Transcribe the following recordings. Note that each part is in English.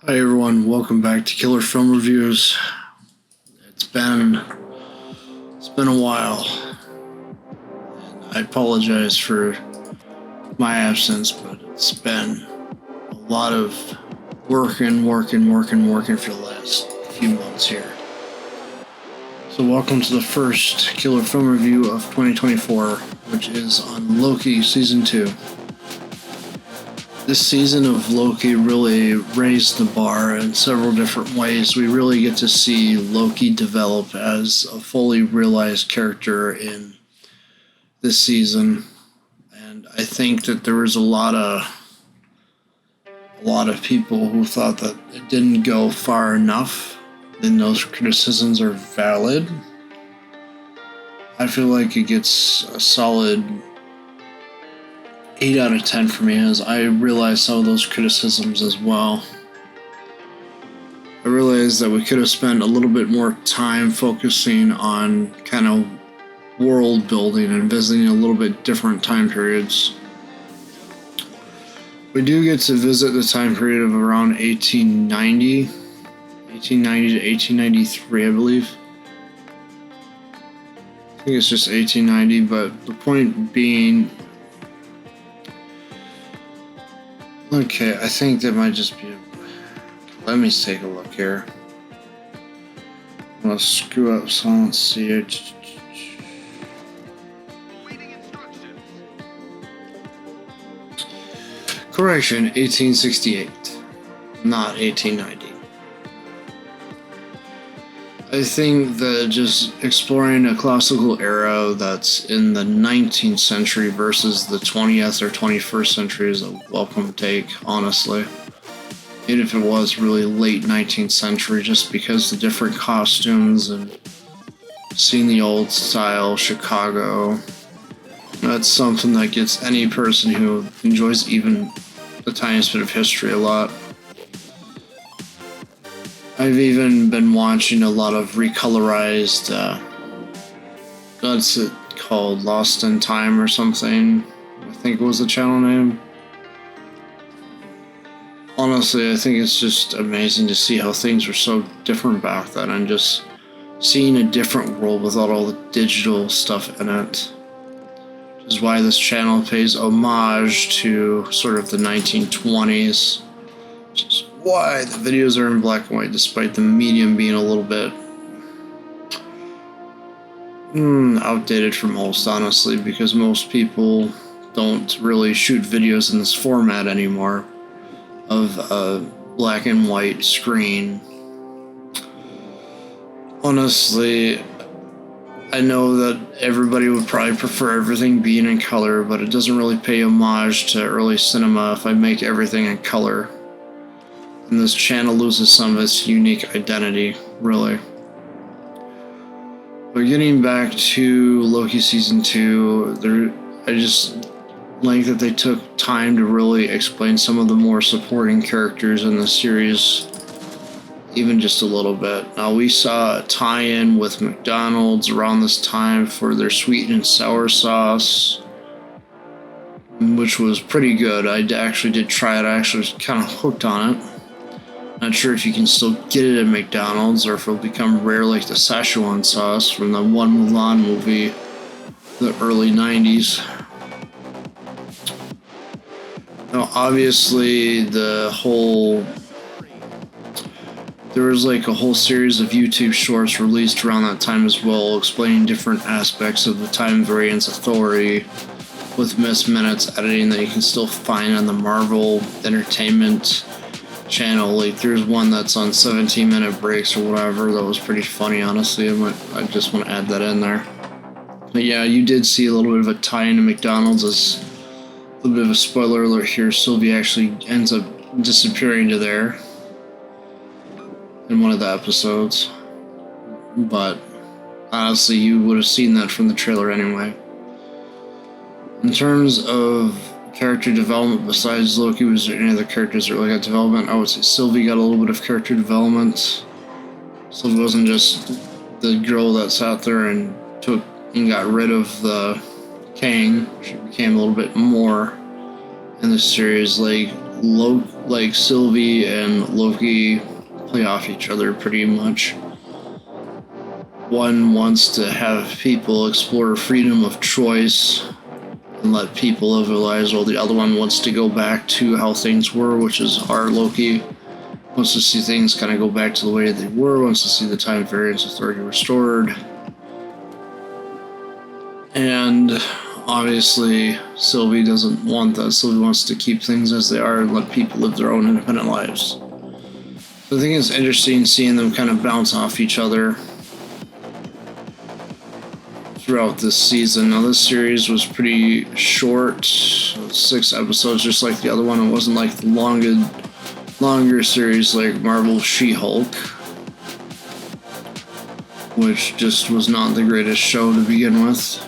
Hi everyone, welcome back to Killer Film Reviews. It's been a while. I apologize for my absence, but it's been a lot of working for the last few months here. So welcome to the first Killer Film Review of 2024, which is on Loki Season 2. This season of Loki really raised the bar in several different ways. We really get to see Loki develop as a fully realized character in this season. And I think that there was a lot of people who thought that it didn't go far enough, and those criticisms are valid. I feel like it gets a solid 8 out of 10 for me, as I realized some of those criticisms as well. I realized that we could have spent a little bit more time focusing on kind of world building and visiting a little bit different time periods. We do get to visit the time period of around 1890 to 1893, I believe. I think it's just 1890, but the point being, okay, I think that might just be let me take a look here. I'm gonna screw up so let's see it. Correction, 1868, not 1890. I think that just exploring a classical era that's in the 19th century versus the 20th or 21st century is a welcome take, honestly. Even if it was really late 19th century, just because the different costumes and seeing the old style Chicago, that's something that gets any person who enjoys even the tiniest bit of history a lot. I've even been watching a lot of recolorized, what's it called, Lost in Time or something, I think was the channel name. Honestly, I think it's just amazing to see how things were so different back then, and just seeing a different world without all the digital stuff in it. Which is why this channel pays homage to sort of the 1920s, which is why the videos are in black and white, despite the medium being a little bit outdated for most, honestly, because most people don't really shoot videos in this format anymore of a black and white screen. Honestly, I know that everybody would probably prefer everything being in color, but it doesn't really pay homage to early cinema if I make everything in color. And this channel loses some of its unique identity, really. But getting back to Loki Season 2, I just like that they took time to really explain some of the more supporting characters in the series, even just a little bit. Now, we saw a tie-in with McDonald's around this time for their sweet and sour sauce, which was pretty good. I actually did try it. I actually was kind of hooked on it. Not sure if you can still get it at McDonald's or if it'll become rare like the Szechuan sauce from the one Mulan movie, the early 90s. Now, obviously, there was like a whole series of YouTube shorts released around that time as well, explaining different aspects of the time variance authority with missed minutes editing that you can still find on the Marvel Entertainment channel. Like, there's one that's on 17-minute breaks or whatever that was pretty funny, honestly. I just want to add that in there. But yeah, you did see a little bit of a tie-in to McDonald's. As a little bit of a spoiler alert here, Sylvie actually ends up disappearing to there in one of the episodes. But honestly, you would have seen that from the trailer anyway. In terms of character development, besides Loki, was there any other characters that really got development? I would say Sylvie got a little bit of character development. Sylvie wasn't just the girl that sat there and got rid of the Kang. She became a little bit more in the series. Like, like Sylvie and Loki play off each other pretty much. One wants to have people explore freedom of choice and let people live their lives, while the other one wants to go back to how things were, which is our Loki. Wants to see things kind of go back to the way they were, wants to see the time variance authority restored. And obviously, Sylvie doesn't want that. Sylvie wants to keep things as they are and let people live their own independent lives. So I think it's interesting seeing them kind of bounce off each other throughout this season. Now, this series was pretty short, 6 episodes, just like the other one. It wasn't like the longer series like Marvel She-Hulk, which just was not the greatest show to begin with.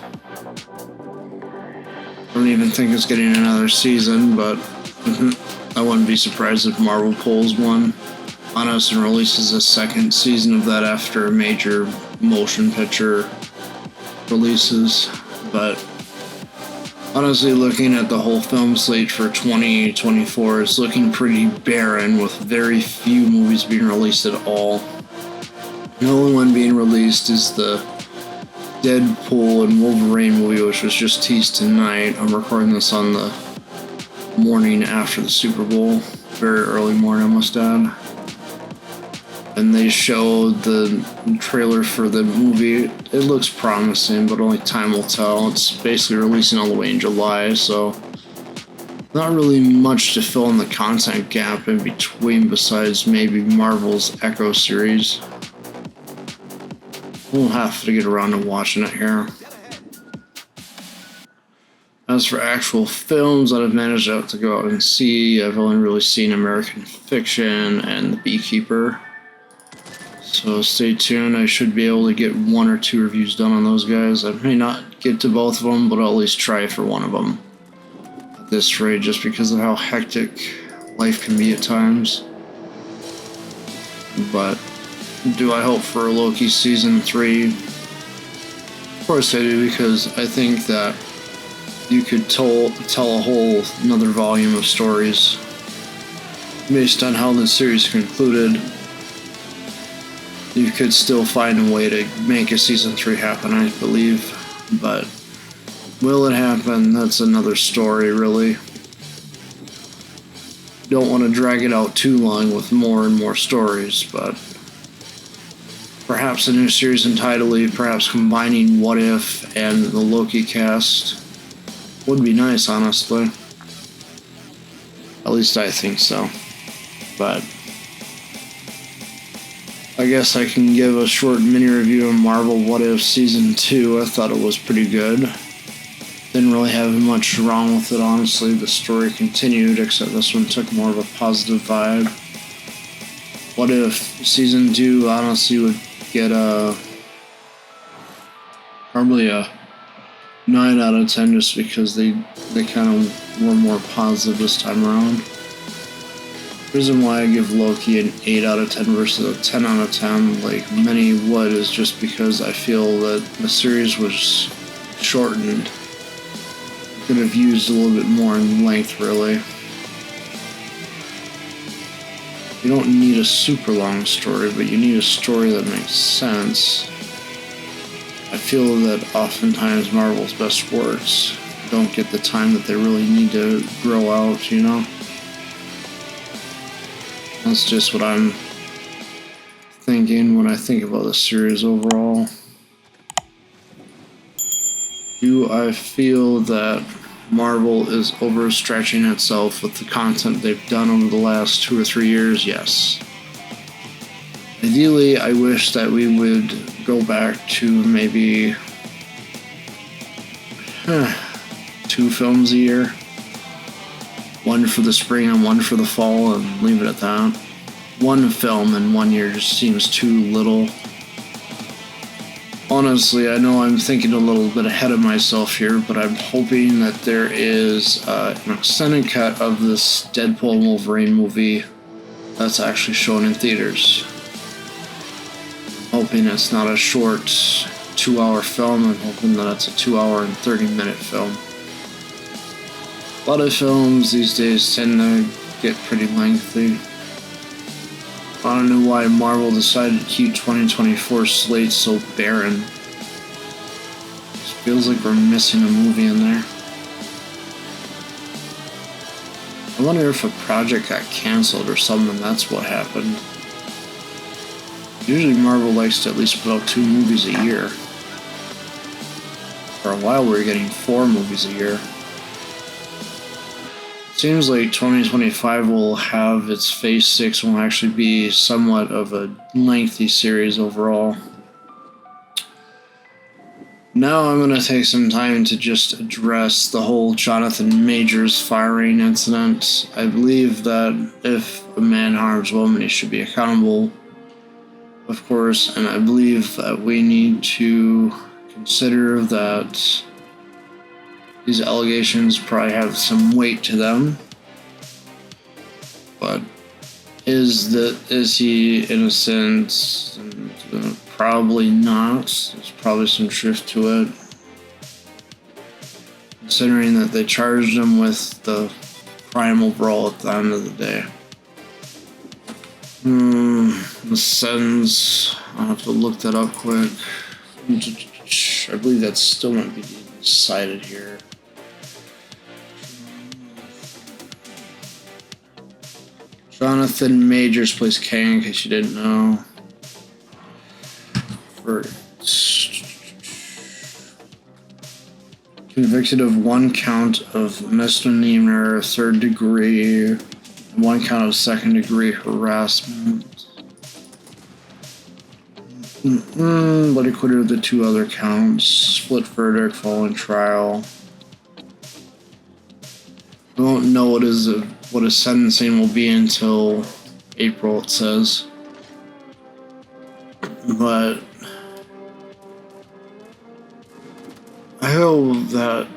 I don't even think it's getting another season, but I wouldn't be surprised if Marvel pulls one on us and releases a second season of that after a major motion picture releases. But honestly, looking at the whole film slate for 2024, it's looking pretty barren, with very few movies being released at all. The only one being released is the Deadpool and Wolverine movie, which was just teased tonight. I'm recording this on the morning after the Super Bowl, very early morning, I must add. And they showed the trailer for the movie. It looks promising, but only time will tell. It's basically releasing all the way in July, so not really much to fill in the content gap in between besides maybe Marvel's Echo series. We'll have to get around to watching it here. As for actual films that I've managed to go out and see, I've only really seen American Fiction and The Beekeeper. So stay tuned. I should be able to get 1 or 2 reviews done on those guys. I may not get to both of them, but I'll at least try for one of them at this rate, just because of how hectic life can be at times. But do I hope for Loki Season 3? Of course I do, because I think that you could tell a whole another volume of stories based on how the series concluded. You could still find a way to make a Season 3 happen, I believe. But will it happen? That's another story, really. Don't want to drag it out too long with more and more stories, but perhaps a new series entirely, perhaps combining What If and the Loki cast would be nice, honestly. At least I think so. But I guess I can give a short mini review of Marvel What If Season 2. I thought it was pretty good. Didn't really have much wrong with it, honestly. The story continued, except this one took more of a positive vibe. What If Season 2 honestly would get probably a 9 out of 10, just because they kind of were more positive this time around. The reason why I give Loki an 8 out of 10 versus a 10 out of 10, like many would, is just because I feel that the series was shortened. Could have used a little bit more in length, really. You don't need a super long story, but you need a story that makes sense. I feel that oftentimes Marvel's best works don't get the time that they really need to grow out, you know? That's just what I'm thinking when I think about the series overall. Do I feel that Marvel is overstretching itself with the content they've done over the last 2 or 3 years? Yes. Ideally, I wish that we would go back to maybe 2 films a year. 1 for the spring and 1 for the fall, and leave it at that. 1 film in 1 year just seems too little. Honestly, I know I'm thinking a little bit ahead of myself here, but I'm hoping that there is an extended cut of this Deadpool and Wolverine movie that's actually shown in theaters. I'm hoping it's not a short 2-hour film. I'm hoping that it's a 2-hour and 30-minute film. A lot of films these days tend to get pretty lengthy. I don't know why Marvel decided to keep 2024 slate so barren. It feels like we're missing a movie in there. I wonder if a project got canceled or something. That's what happened. Usually Marvel likes to at least put out 2 movies a year. For a while we were getting 4 movies a year. Seems like 2025 will have its Phase 6 and will actually be somewhat of a lengthy series overall. Now I'm going to take some time to just address the whole Jonathan Majors firing incident. I believe that if a man harms a woman, he should be accountable, of course, and I believe that we need to consider that these allegations probably have some weight to them, but is he innocent? Probably not. There's probably some truth to it, considering that they charged him with the crime overall at the end of the day. The sentence, I'll have to look that up quick. I believe that's still not being decided here. Jonathan Majors plays Kang, in case you didn't know. Convicted of 1 count of misdemeanor, 3rd degree, 1 count of 2nd degree harassment. But acquitted of the 2 other counts. Split verdict following trial. I don't know what his sentencing will be until April, it says. But I hope that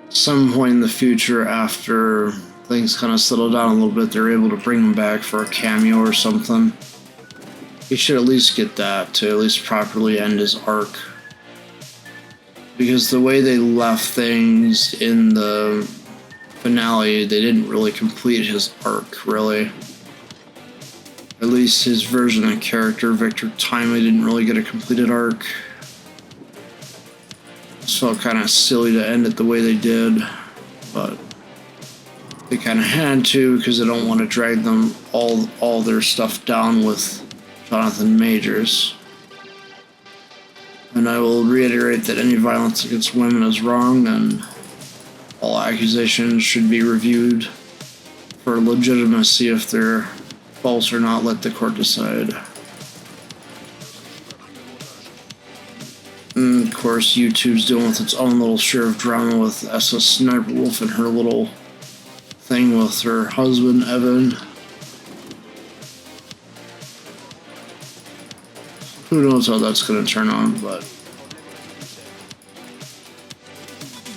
at some point in the future, after things kind of settle down a little bit, they're able to bring him back for a cameo or something. He should at least get that to at least properly end his arc. Because the way they left things in the finale, they didn't really complete his arc, really. At least his version of character, Victor Timely, didn't really get a completed arc. It felt kind of silly to end it the way they did, but they kind of had to because they don't want to drag them all their stuff down with Jonathan Majors. And I will reiterate that any violence against women is wrong, and all accusations should be reviewed for legitimacy. If they're false or not, let the court decide. And of course, YouTube's dealing with its own little share of drama with SS Sniper Wolf and her little thing with her husband, Evan. Who knows how that's going to turn out, but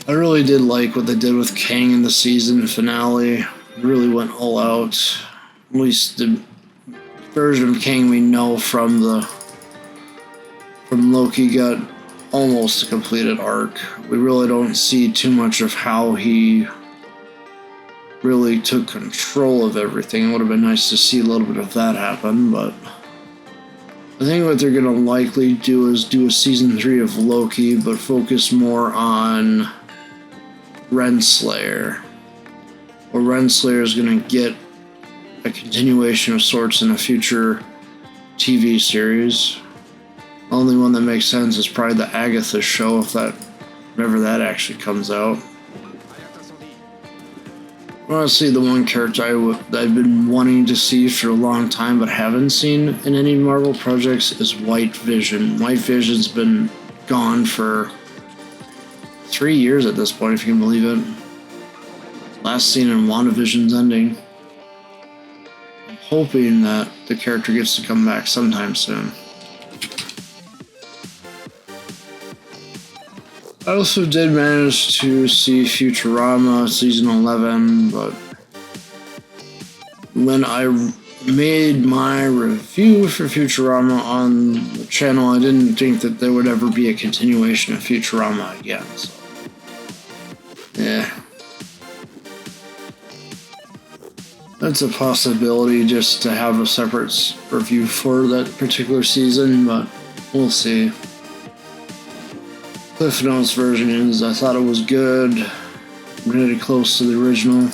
I really did like what they did with Kang in the season finale. It really went all out. At least the version of Kang we know from Loki got almost a completed arc. We really don't see too much of how he really took control of everything. It would have been nice to see a little bit of that happen, but I think what they're going to likely do is do a season 3 of Loki, but focus more on Renslayer. Or Renslayer is going to get a continuation of sorts in a future TV series. The only one that makes sense is probably the Agatha show, if that, whenever that actually comes out. Honestly, the one character I've been wanting to see for a long time but haven't seen in any Marvel projects is White Vision. White Vision's been gone for 3 years at this point, if you can believe it. Last seen in WandaVision's ending. I'm hoping that the character gets to come back sometime soon. I also did manage to see Futurama Season 11, but when I made my review for Futurama on the channel, I didn't think that there would ever be a continuation of Futurama again, so yeah. That's a possibility, just to have a separate review for that particular season, but we'll see. Cliff Notes version is, I thought it was good, really close to the original,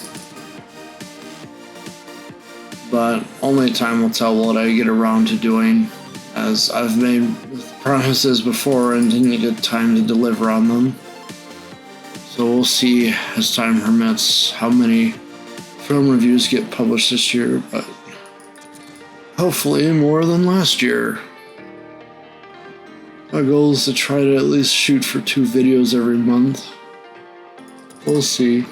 but only time will tell what I get around to doing, as I've made promises before and didn't get time to deliver on them. So we'll see as time permits how many film reviews get published this year, but hopefully more than last year. My goal is to try to at least shoot for 2 videos every month. We'll see.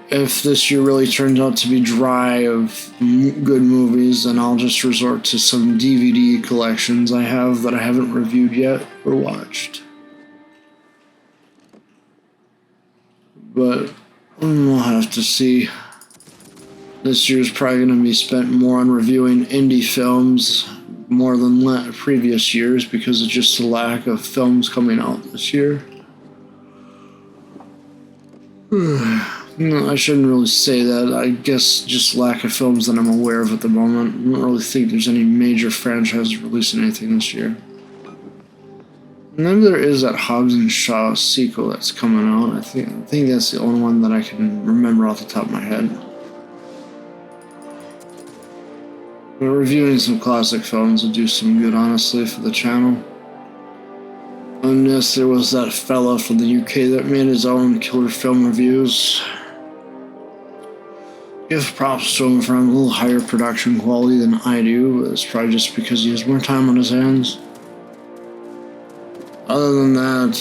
If this year really turns out to be dry of good movies, then I'll just resort to some DVD collections I have that I haven't reviewed yet or watched. But we'll have to see. This year's probably going to be spent more on reviewing indie films more than previous years because of just the lack of films coming out this year. No, I shouldn't really say that. I guess just lack of films that I'm aware of at the moment. I don't really think there's any major franchise releasing anything this year. Maybe there is that Hobbs and Shaw sequel that's coming out. I think that's the only one that I can remember off the top of my head. But reviewing some classic films would do some good, honestly, for the channel. And yes, there was that fella from the UK that made his own killer film reviews. Give props to him for having a little higher production quality than I do, but it's probably just because he has more time on his hands. Other than that,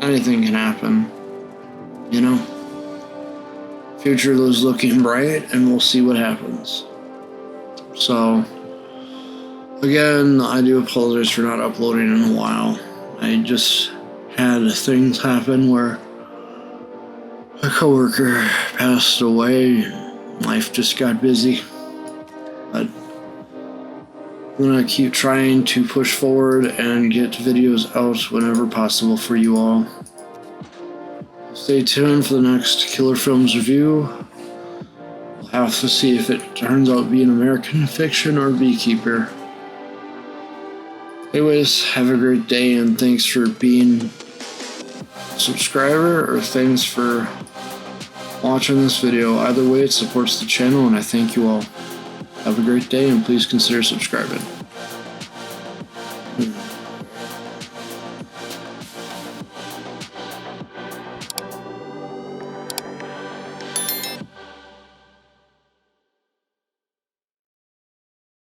anything can happen, you know? Future is looking bright, and we'll see what happens. So, again, I do apologize for not uploading in a while. I just had things happen where a coworker passed away. Life just got busy. But I'm gonna keep trying to push forward and get videos out whenever possible for you all. Stay tuned for the next Killer Films review. We'll have to see if it turns out to be an American Fiction or Beekeeper. Anyways, have a great day, and thanks for being a subscriber, or thanks for watching this video. Either way, it supports the channel, and I thank you all. Have a great day, and please consider subscribing.